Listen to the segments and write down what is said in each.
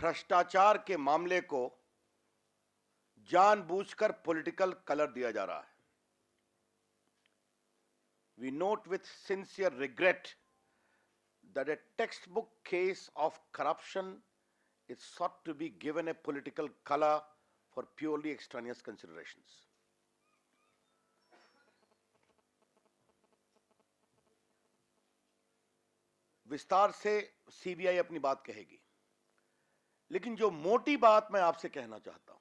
भ्रष्टाचार के मामले को जानबूझकर पॉलिटिकल कलर दिया जा रहा है। We note with sincere regret that a textbook case of corruption is sought to be given a political color for purely extraneous considerations. विस्तार से सीबीआई अपनी बात कहेगी, लेकिन जो मोटी बात मैं आपसे कहना चाहता हूं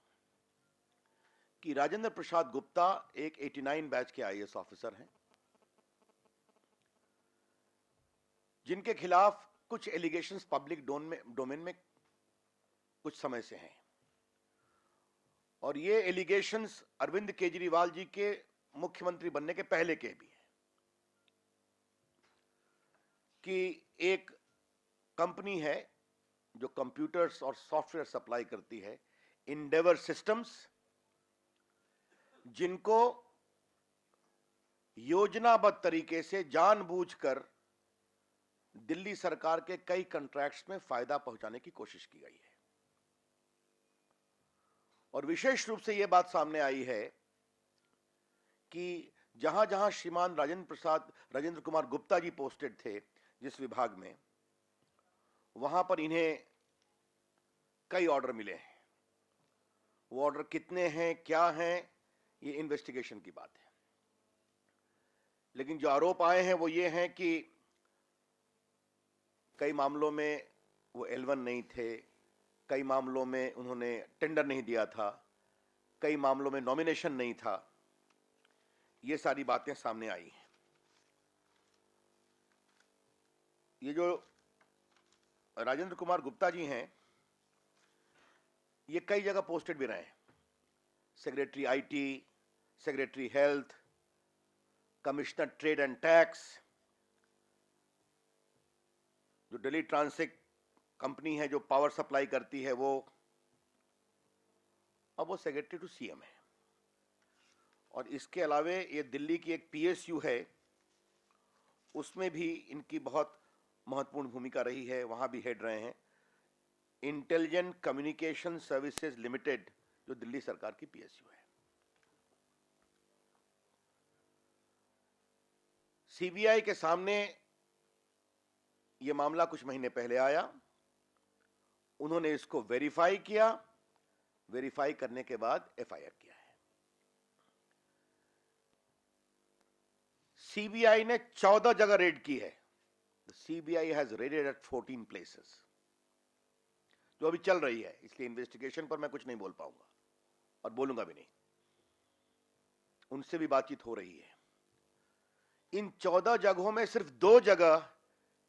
कि राजेंद्र प्रसाद गुप्ता एक 89 बैच के आईएएस ऑफिसर हैं, जिनके खिलाफ कुछ एलिगेशंस पब्लिक डोमेन में कुछ समय से हैं, और ये एलिगेशंस अरविंद केजरीवाल जी के मुख्यमंत्री बनने के पहले के भी हैं कि एक कंपनी है जो कंप्यूटर्स और सॉफ्टवेयर सप्लाई करती है, इंडेवर सिस्टम्स, जिनको योजनाबद्ध तरीके से जानबूझकर दिल्ली सरकार के कई कॉन्ट्रैक्ट्स में फायदा पहुंचाने की कोशिश की गई है। और विशेष रूप से यह बात सामने आई है कि जहां जहां श्रीमान राजेंद्र कुमार गुप्ता जी पोस्टेड थे जिस विभाग में, वहां पर इन्हें कई ऑर्डर मिले हैं। वो ऑर्डर कितने हैं, क्या हैं, ये इन्वेस्टिगेशन की बात है। लेकिन जो आरोप आए हैं वो ये हैं कि कई मामलों में वो L1 नहीं थे, कई मामलों में उन्होंने टेंडर नहीं दिया था, कई मामलों में नॉमिनेशन नहीं था। ये सारी बातें सामने आई हैं। ये जो राजेंद्र कुमार गुप्ता जी हैं, ये कई जगह पोस्टेड भी रहे हैं, secretary IT, secretary health, commissioner trade and tax. जो दिल्ली ट्रांसिक कंपनी है जो पावर सप्लाई करती है, वो अब वो सेक्रेटरी टू सीएम है। और इसके अलावे ये दिल्ली की एक पीएसयू है, उसमें भी इनकी बहुत महत्वपूर्ण भूमिका रही है, वहां भी हेड रहे हैं। इंटेलिजेंट कम्युनिकेशन सर्विसेज लिमिटेड जो दिल्ली सरकार की पीएसयू है। सीबीआई के सामने यह मामला कुछ महीने पहले आया, उन्होंने इसको वेरीफाई किया, वेरीफाई करने के बाद एफआईआर किया है। सीबीआई ने 14 जगह रेड की है। CBI has raided at 14 places, जो अभी चल रही है, इसलिए इन्वेस्टिगेशन पर मैं कुछ नहीं बोल पाऊंगा और बोलूंगा भी नहीं। उनसे भी बातचीत हो रही है। इन 14 जगहों में सिर्फ 2 जगह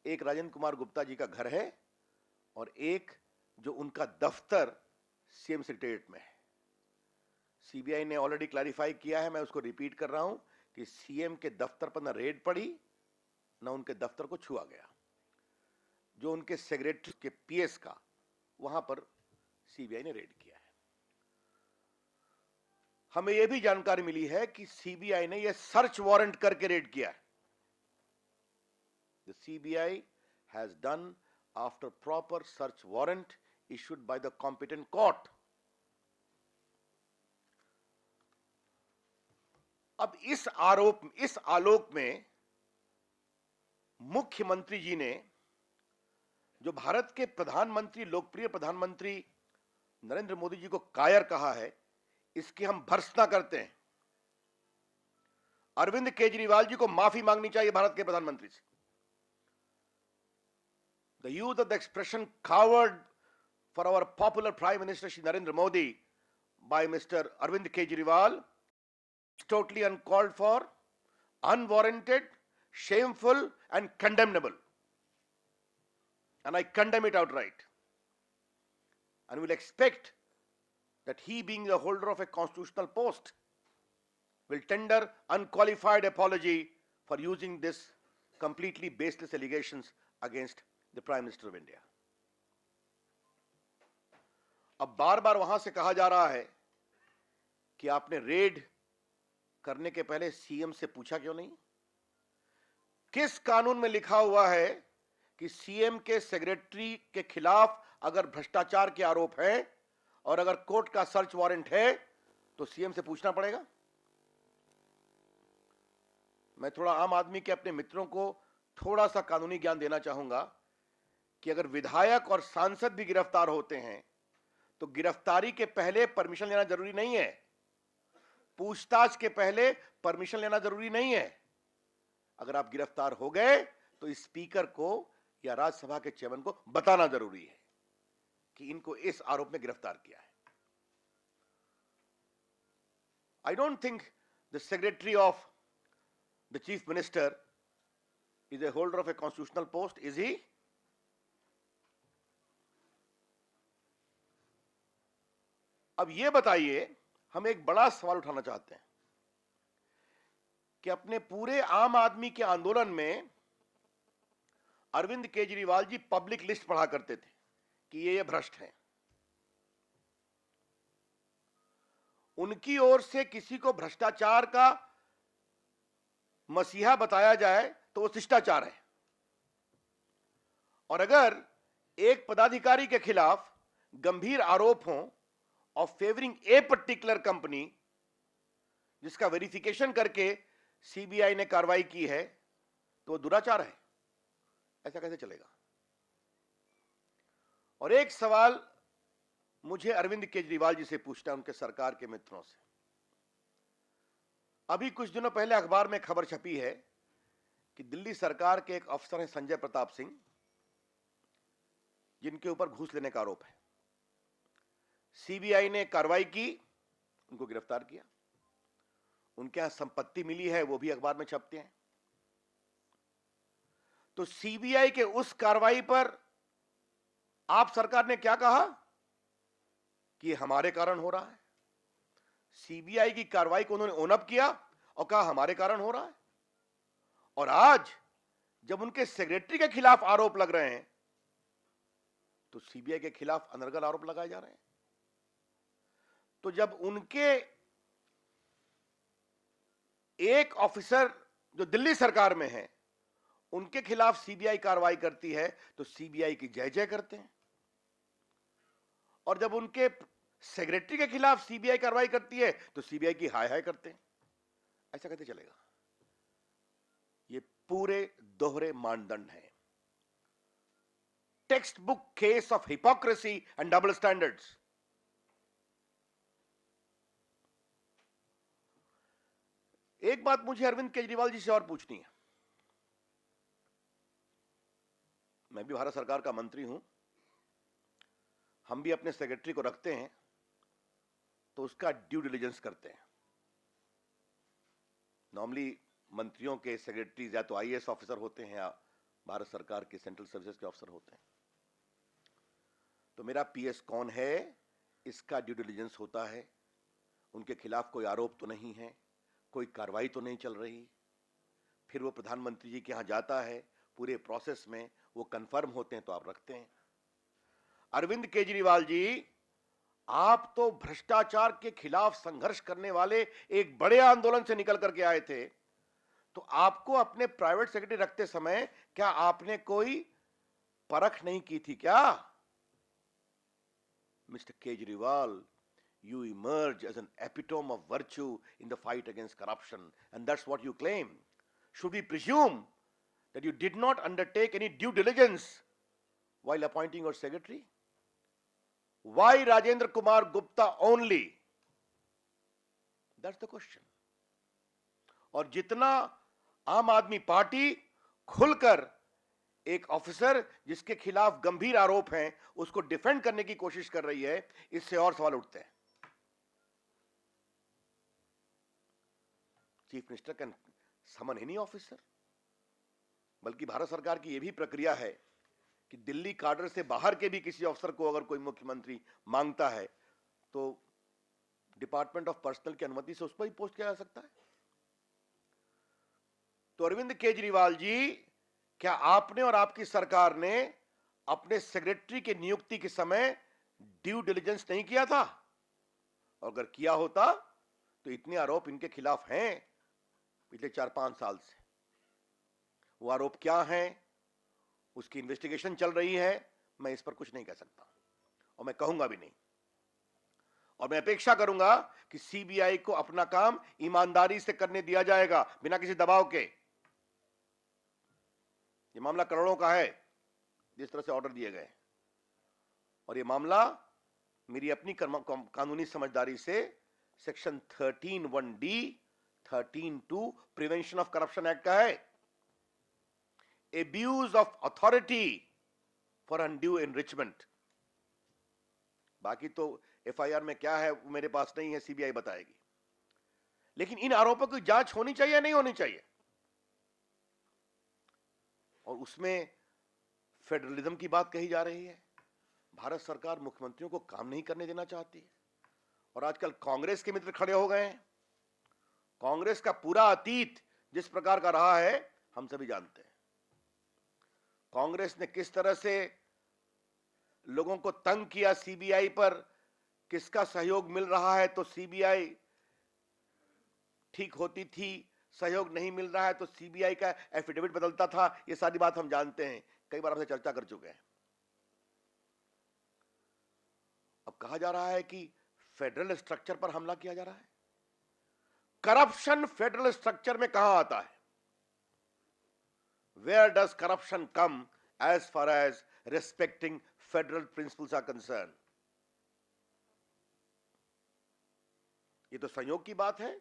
एक राजेंद्र कुमार गुप्ता जी का घर है और एक जो उनका दफ्तर सीएम सेक्रेटेरिएट में है। सीबीआई ने ऑलरेडी क्लैरिफाई किया है, मैं उसको रिपीट कर रहा हूं कि सीएम के दफ्तर पर न रेड पड़ी, न उनके दफ्तर को छुआ गया। जो उनके सेक्रेटरी के पीएस का, वहां पर सीबीआई ने रेड किया है। हमें यह भी जानकारी मिली है कि सीबीआई ने यह सर्च वारंट करके रेड किया है। The CBI has done after proper search warrant issued by the competent court. अब इस आलोक में मुख्यमंत्री जी ने, जो भारत के प्रधानमंत्री, लोकप्रिय प्रधानमंत्री नरेंद्र मोदी जी को कायर कहा है, इसकी हम भर्त्सना करते हैं। अरविंद केजरीवाल जी को माफी मांगनी चाहिए भारत के प्रधानमंत्री से। The use of the expression coward for our popular Prime Minister Shri Narendra Modi by Mr. Arvind Kejriwal is totally uncalled for, unwarranted, shameful and condemnable. And I condemn it outright. And will expect that he, being the holder of a constitutional post, will tender unqualified apology for using this completely baseless allegations against the Prime Minister of India. अब बार बार वहां से कहा जा रहा है कि आपने red करने के पहले सीएम से पूछा क्यों नहीं? किस कानून में लिखा हुआ है कि सीएम के सेक्रेटरी के खिलाफ अगर भ्रष्टाचार के आरोप हैं और अगर कोर्ट का सर्च वारंट है तो सीएम से पूछना पड़ेगा। मैं थोड़ा आम आदमी के अपने मित्रों को थोड़ा सा कानूनी ज्ञान देना चाहूंगा कि अगर विधायक और सांसद भी गिरफ्तार होते हैं तो गिरफ्तारी के पहले परमिशन लेना जरूरी नहीं है, पूछताछ के पहले परमिशन लेना जरूरी नहीं है। अगर आप गिरफ्तार हो गए तो स्पीकर को या राज्यसभा के चेयरमैन को बताना जरूरी है कि इनको इस आरोप में गिरफ्तार किया है। I don't think the secretary of the chief minister is a holder of a constitutional post, is he? अब यह बताइए, हम एक बड़ा सवाल उठाना चाहते हैं कि अपने पूरे आम आदमी के आंदोलन में अरविंद केजरीवाल जी पब्लिक लिस्ट पढ़ा करते थे कि ये भ्रष्ट हैं। उनकी ओर से किसी को भ्रष्टाचार का मसीहा बताया जाए तो वो शिष्टाचार है, और अगर एक पदाधिकारी के खिलाफ गंभीर आरोप हो of favouring a particular company जिसका वेरिफिकेशन करके सीबीआई ने कार्रवाई की है तो वो दुराचार है। ऐसा कैसे चलेगा? और एक सवाल मुझे अरविंद केजरीवाल जी से पूछना है, उनके सरकार के मित्रों से। अभी कुछ दिनों पहले अखबार में खबर छपी है कि दिल्ली सरकार के एक अफसर हैं संजय प्रताप सिंह, जिनके ऊपर घूस लेने का आरोप है। सीबीआई ने कार्रवाई की, उनको गिरफ्तार किया। उनके यहां संपत्ति मिली है, वो भी अखबार में छपते हैं। तो सीबीआई के उस कार्रवाई पर आप सरकार ने क्या कहा कि हमारे कारण हो रहा है। सीबीआई की कार्रवाई को उन्होंने ओनअप किया और कहा हमारे कारण हो रहा है। और आज जब उनके सेक्रेटरी के खिलाफ आरोप लग रहे हैं तो सीबीआई के खिलाफ अनर्गल आरोप लगाए जा रहे हैं। तो जब उनके एक ऑफिसर जो दिल्ली सरकार में है उनके खिलाफ सीबीआई कार्रवाई करती है तो सीबीआई की जय जय करते हैं, और जब उनके सेक्रेटरी के खिलाफ सीबीआई कार्रवाई करती है तो सीबीआई की हाय हाय करते हैं। ऐसा कैसे चलेगा? ये पूरे दोहरे मानदंड हैं, text book case of hypocrisy and double standards. एक बात मुझे अरविंद केजरीवाल जी से और पूछनी है। मैं भी भारत सरकार का मंत्री हूं, हम भी अपने सेक्रेटरी को रखते हैं तो उसका ड्यू डिलिजेंस करते हैं। नॉर्मली मंत्रियों के सेक्रेटरीज या तो आईएएस ऑफिसर होते हैं या भारत सरकार के सेंट्रल सर्विसेज के ऑफिसर होते हैं। तो मेरा पीएस कौन है इसका ड्यू डिलिजेंस होता है, उनके खिलाफ कोई आरोप तो नहीं है, कोई कार्रवाई तो नहीं चल रही। फिर वो प्रधानमंत्री जी के यहां जाता है, पूरे प्रोसेस में वो कंफर्म होते हैं तो आप रखते हैं। अरविंद केजरीवाल जी, आप तो भ्रष्टाचार के खिलाफ संघर्ष करने वाले एक बड़े आंदोलन से निकल करके आए थे, तो आपको अपने प्राइवेट सेक्रेटरी रखते समय क्या आपने कोई परख नहीं की थी क्या? Mister Kejriwal, you emerge as an epitome of virtue in the fight against corruption, and that's what you claim. Should we presume that you did not undertake any due diligence while appointing your secretary? Why Rajendra Kumar Gupta only? That's the question. और जितना आम आदमी party खुलकर एक officer जिसके खिलाफ गंभीर आरोप हैं उसको डिफेंड करने की कोशिश कर रही है, इससे और सवाल उठते हैं। Chief minister can summon any officer, बल्कि भारत सरकार की यह भी प्रक्रिया है कि दिल्ली काडर से बाहर के भी किसी अफसर को अगर कोई मुख्यमंत्री मांगता है तो डिपार्टमेंट ऑफ पर्सनल की अनुमति से उस पर ही पोस्ट किया जा सकता है। तो अरविंद केजरीवाल जी, क्या आपने और आपकी सरकार ने अपने सेक्रेटरी की नियुक्ति के समय ड्यू डिलिजेंस नहीं किया था? और अगर किया होता तो इतने आरोप इनके खिलाफ हैं पिछले 4-5 साल से। वो आरोप क्या हैं, उसकी इन्वेस्टिगेशन चल रही है, मैं इस पर कुछ नहीं कह सकता। और मैं कहूंगा भी नहीं। और मैं अपेक्षा करूंगा कि सीबीआई को अपना काम ईमानदारी से करने दिया जाएगा, बिना किसी दबाव के। ये मामला करोड़ों का है जिस तरह से ऑर्डर दिए गए, और ये मामला मेरी अपनी कानूनी समझदारी से section 13(1)(d), 13(2) prevention of corruption act का है। Abuse of authority for undue enrichment. बाकी तो एफआईआर में क्या है वो मेरे पास नहीं है, सीबीआई बताएगी। लेकिन इन आरोपों की जांच होनी चाहिए या नहीं होनी चाहिए? और उसमें फेडरलिज्म की बात कही जा रही है। भारत सरकार मुख्यमंत्रियों को काम नहीं करने देना चाहती है, और आजकल कांग्रेस के मित्र खड़े हो गए हैं। कांग्रेस का पूरा अतीत जिस प्रकार का रहा है हम सभी जानते हैं। कांग्रेस ने किस तरह से लोगों को तंग किया, सीबीआई पर किसका सहयोग मिल रहा है तो सीबीआई ठीक होती थी, सहयोग नहीं मिल रहा है तो सीबीआई का एफिडेविट बदलता था। ये सारी बात हम जानते हैं, कई बार हमसे चर्चा कर चुके हैं। अब कहा जा रहा है कि फेडरल स्ट्रक्चर पर हमला किया जा रहा है। करप्शन फेडरल स्ट्रक्चर में कहां आता है? Where does corruption come as far as respecting federal principles are concerned? ये तो संयोग की बात है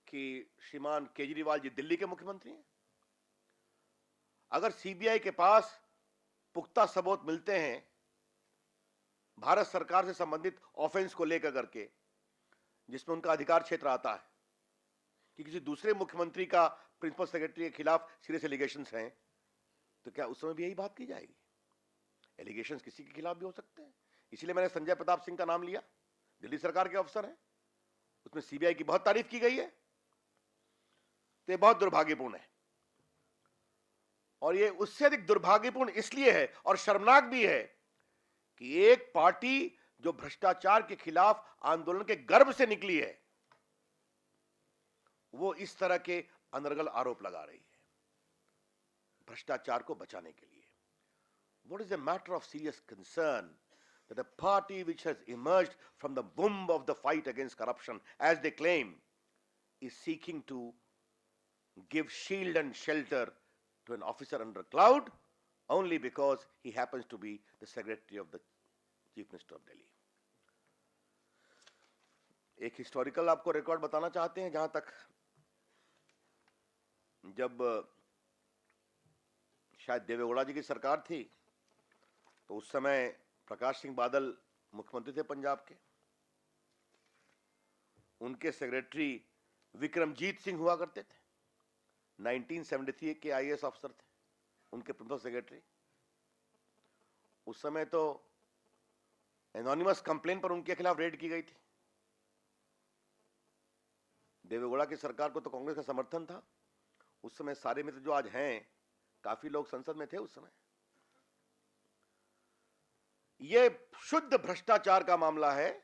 कि श्रीमान केजरीवाल जी दिल्ली के मुख्यमंत्री हैं। अगर सीबीआई के पास पुख्ता सबूत मिलते हैं भारत सरकार से संबंधित ऑफेंस को लेकर करके, जिसमें उनका अधिकार क्षेत्र आता है कि किसी दूसरे मुख्यमंत्री का प्रिंसिपल सेक्रेटरी के खिलाफ सीरियस एलिगेशंस हैं, तो क्या उस समय भी यही बात की जाएगी? एलिगेशंस किसी के खिलाफ भी हो सकते हैं। इसीलिए मैंने संजय प्रताप सिंह का नाम लिया, दिल्ली सरकार के अफसर हैं, उसमें सीबीआई की बहुत तारीफ की गई है। तो ये बहुत दुर्भाग्यपूर्ण है, और ये उससे अधिक दुर्भाग्यपूर्ण इसलिए है और शर्मनाक भी है कि एक पार्टी जो भ्रष्टाचार के खिलाफ आंदोलन के गर्भ से निकली है, वो इस तरह के अनर्गल आरोप लगा रही है भ्रष्टाचार को बचाने के लिए। What is a matter of serious concern that a party which has emerged from the womb of the fight against corruption, as they claim, is seeking to give shield and shelter to an officer under cloud only because he happens to be the secretary of the Chief Minister of Delhi. एक historical आपको record बताना चाहते हैं। जहां तक जब शायद देवेगौड़ा जी की सरकार थी तो उस समय प्रकाश सिंह बादल मुख्यमंत्री थे पंजाब के। उनके सेक्रेटरी विक्रमजीत सिंह हुआ करते थे, 1973 के आईएएस अफसर थे उनके प्रिंसिपल सेक्रेटरी। उस समय तो एनोनिमस कंप्लेन पर उनके खिलाफ रेड की गई थी। देवेगौड़ा की सरकार को तो कांग्रेस का समर्थन था। उस समय सारे मित्र जो आज हैं, काफी लोग संसद में थे उस समय। यह शुद्ध भ्रष्टाचार का मामला है,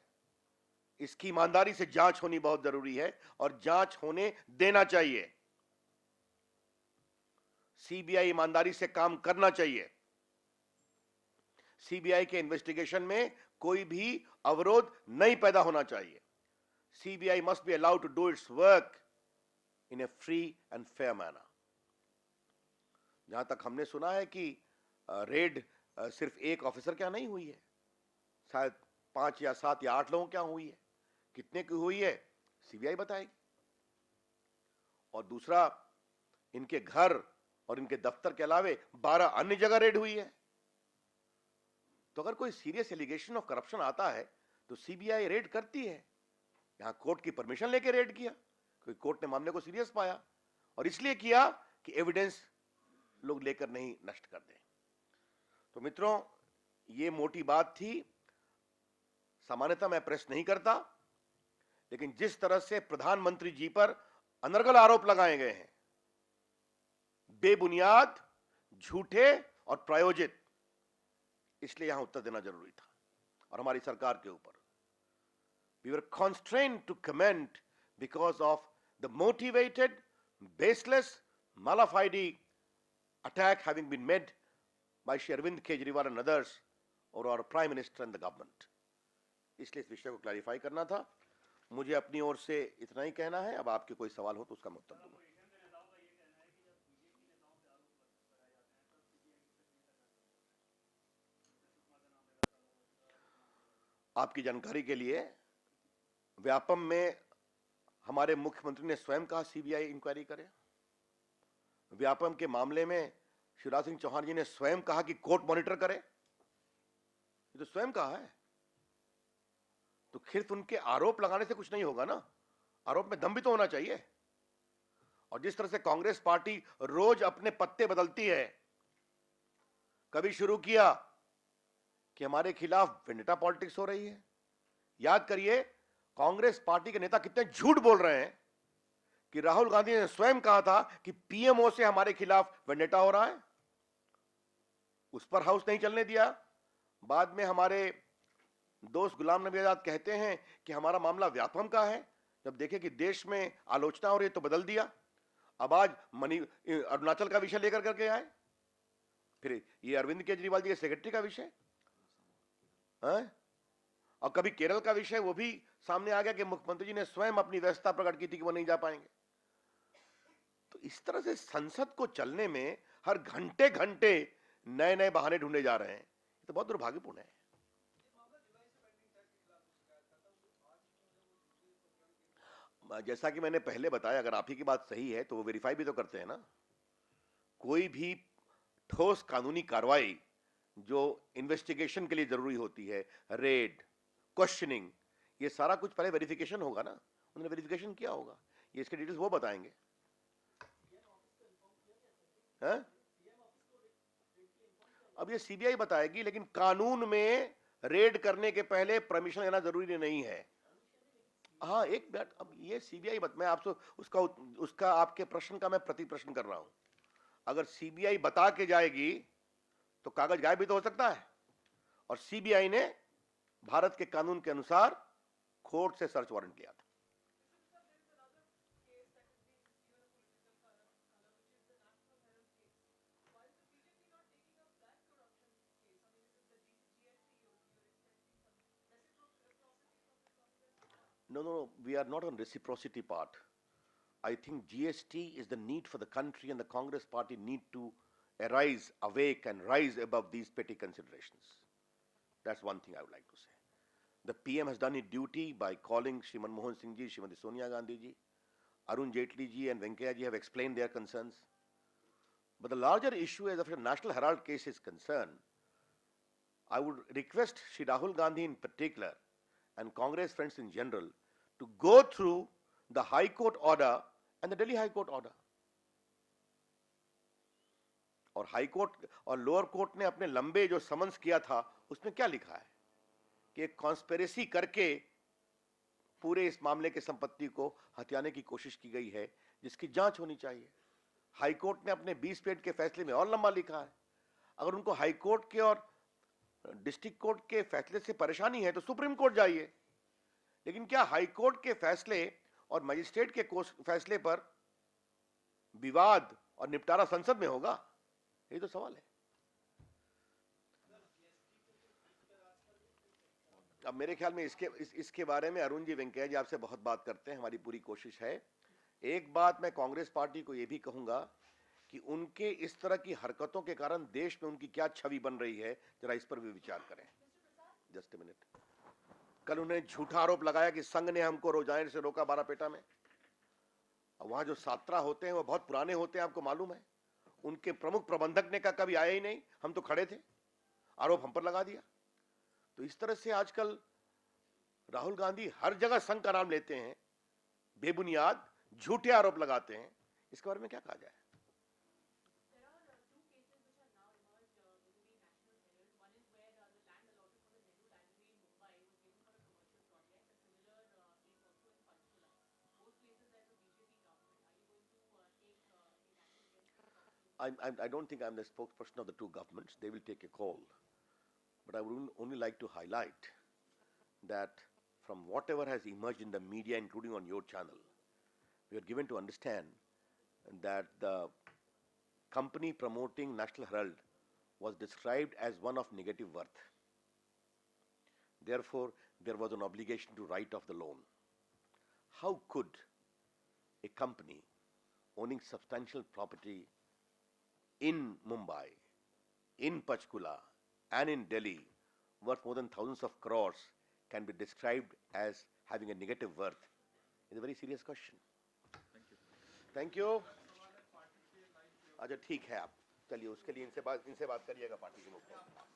इसकी ईमानदारी से जांच होनी बहुत जरूरी है और जांच होने देना चाहिए। सीबीआई ईमानदारी से काम करना चाहिए। सीबीआई के इन्वेस्टिगेशन में कोई भी अवरोध नहीं पैदा होना चाहिए। CBI must be allowed to do its work in a free and fair manner. जहां तक हमने सुना है कि रेड सिर्फ एक ऑफिसर क्या नहीं हुई है, शायद 5 या 7 या 8 लोगों क्या हुई है। कितने की हुई है सीबीआई बताएगी। और दूसरा, इनके घर और इनके दफ्तर के अलावे 12 अन्य जगह रेड हुई है। तो अगर कोई सीरियस एलिगेशन ऑफ करप्शन आता है तो सीबीआई रेड करती है। यहां कोर्ट की परमिशन लेके रेड किया क्योंकि कोर्ट ने मामले को सीरियस पाया, और इसलिए किया कि एविडेंस लोग लेकर नहीं नष्ट कर दें। तो मित्रों, ये मोटी बात थी। सामान्यतः मैं प्रेस नहीं करता, लेकिन जिस तरह से प्रधानमंत्री जी पर अनर्गल आरोप लगाए गए हैं, बेबुनियाद, झूठे और प्रायोजित, इसलिए यहां उत्तर देना जरूरी था। और हमारी सरकार के ऊपर we were constrained to comment because of the motivated, baseless, mala fide attack having been made by Shri Arvind Kejriwal and others और our prime minister and the government. इसलिए इस विषय को क्लैरिफाई करना था। मुझे अपनी ओर से इतना ही कहना है। अब आपके कोई सवाल हो तो उसका मैं उत्तर दूंगा। आपकी जानकारी के लिए व्यापम में हमारे मुख्यमंत्री ने स्वयं कहा सीबीआई इंक्वायरी करे। व्यापम के मामले में शिवराज सिंह चौहान जी ने स्वयं कहा कि कोर्ट मॉनिटर करे। ये तो स्वयं कहा है। तो सिर्फ उनके आरोप लगाने से कुछ नहीं होगा ना, आरोप में दम भी तो होना चाहिए। और जिस तरह से कांग्रेस पार्टी रोज अपने पत्ते बदलती है, कभी शुरू किया कि हमारे खिलाफ वेंडेटा पॉलिटिक्स हो रही है। याद करिए कांग्रेस पार्टी के नेता कितने झूठ बोल रहे हैं कि राहुल गांधी ने स्वयं कहा था कि पीएमओ से हमारे खिलाफ वेंडेटा हो रहा है। उस पर हाउस नहीं चलने दिया। बाद में हमारे दोस्त गुलाम नबी आजाद कहते हैं कि हमारा मामला व्यापम का है। जब देखे कि देश में आलोचना हो रही है तो बदल दिया। अब आज अरुणाचल का विषय लेकर करके आए, फिर ये अरविंद केजरीवाल जी के सेक्रेटरी का विषय है? और कभी केरल का विषय, वो भी सामने आ गया कि मुख्यमंत्री जी ने स्वयं अपनी व्यवस्था प्रकट की थी कि वो नहीं जा पाएंगे। तो इस तरह से संसद को चलने में हर घंटे घंटे नए नए बहाने ढूंढे जा रहे हैं। ये तो बहुत दुर्भाग्यपूर्ण है। जैसा कि मैंने पहले बताया, अगर आप ही की बात सही है तो वो वेरीफाई भी तो करते हैं ना। कोई भी ठोस कानूनी कार्रवाई जो इन्वेस्टिगेशन के लिए जरूरी होती है, रेड, क्वेश्चनिंग, ये सारा कुछ पहले वेरिफिकेशन होगा ना। उन्होंने वेरिफिकेशन किया होगा, ये इसके डिटेल्स वो बताएंगे। है? अब ये सीबीआई बताएगी, लेकिन कानून में रेड करने के पहले परमिशन लेना जरूरी नहीं है। हाँ, एक मिनट, अब ये सीबीआई मैं आपसे उसका आपके प्रश्न का मैं प्रति प्रश्न कर रहा हूं। अगर सीबीआई बता के जाएगी तो कागज गायब भी तो हो सकता है। और सीबीआई ने भारत के कानून के अनुसार कोर्ट से सर्च वारंट लिया था। No, we are not on reciprocity part. I think GST is the need for the country, and the Congress party need to arise, awake, and rise above these petty considerations. That's one thing I would like to say. The PM has done his duty by calling Shri Manmohan Singh ji, Srimati Sonia Gandhi ji, Arun Jaitley ji, and Venkaiah ji have explained their concerns. But the larger issue, as far as the National Herald case is concerned, I would request Shri Rahul Gandhi in particular and Congress friends in general to go through the High Court order and the Delhi High Court order. और high court और lower court ने अपने लंबे जो summons किया था उसमें क्या लिखा है कि एक कॉन्स्पिरेसी करके पूरे इस मामले के संपत्ति को हथियाने की कोशिश की गई है, जिसकी जांच होनी चाहिए। हाई कोर्ट ने अपने 20 पेज के फैसले में और लंबा लिखा है। अगर उनको हाई कोर्ट के और डिस्ट्रिक्ट कोर्ट के फैसले से परेशानी है तो सुप्रीम कोर्ट जाइए। लेकिन क्या हाई कोर्ट के फैसले और मजिस्ट्रेट के फैसले पर विवाद और निपटारा संसद में होगा? यही तो सवाल है। अब मेरे ख्याल में इसके बारे में अरुण जी, वेंकैया जी आपसे बहुत बात करते हैं। हमारी पूरी कोशिश है। एक बात मैं कांग्रेस पार्टी को यह भी कहूंगा कि उनके इस तरह की हरकतों के कारण देश में उनकी क्या छवि बन रही है, जरा इस पर भी विचार करें। Just a minute. कल उन्हें झूठा आरोप लगाया कि संघ ने हमको रोजाने से रोका बारापेटा में। वहां जो छात्रा होते हैं वो बहुत पुराने होते हैं, आपको मालूम है। उनके प्रमुख प्रबंधक ने कहा कभी आया ही नहीं, हम तो खड़े थे। आरोप हम पर लगा दिया। तो इस तरह से आजकल राहुल गांधी हर जगह संघ का नाम लेते हैं, बेबुनियाद झूठे आरोप लगाते हैं। इसके बारे में क्या कहा जाए? I don't think I'm the spokesperson of the two governments. They will take a call. But I would only like to highlight that from whatever has emerged in the media, including on your channel, we are given to understand that the company promoting National Herald was described as one of negative worth. Therefore, there was an obligation to write off the loan. How could a company owning substantial property in Mumbai, in Panchkula, and in Delhi, worth more than thousands of crores, can be described as having a negative worth? It's a very serious question. Thank you. अच्छा ठीक है, आप चलिए उसके लिए इनसे बात करिएगा पार्टी के मुख में.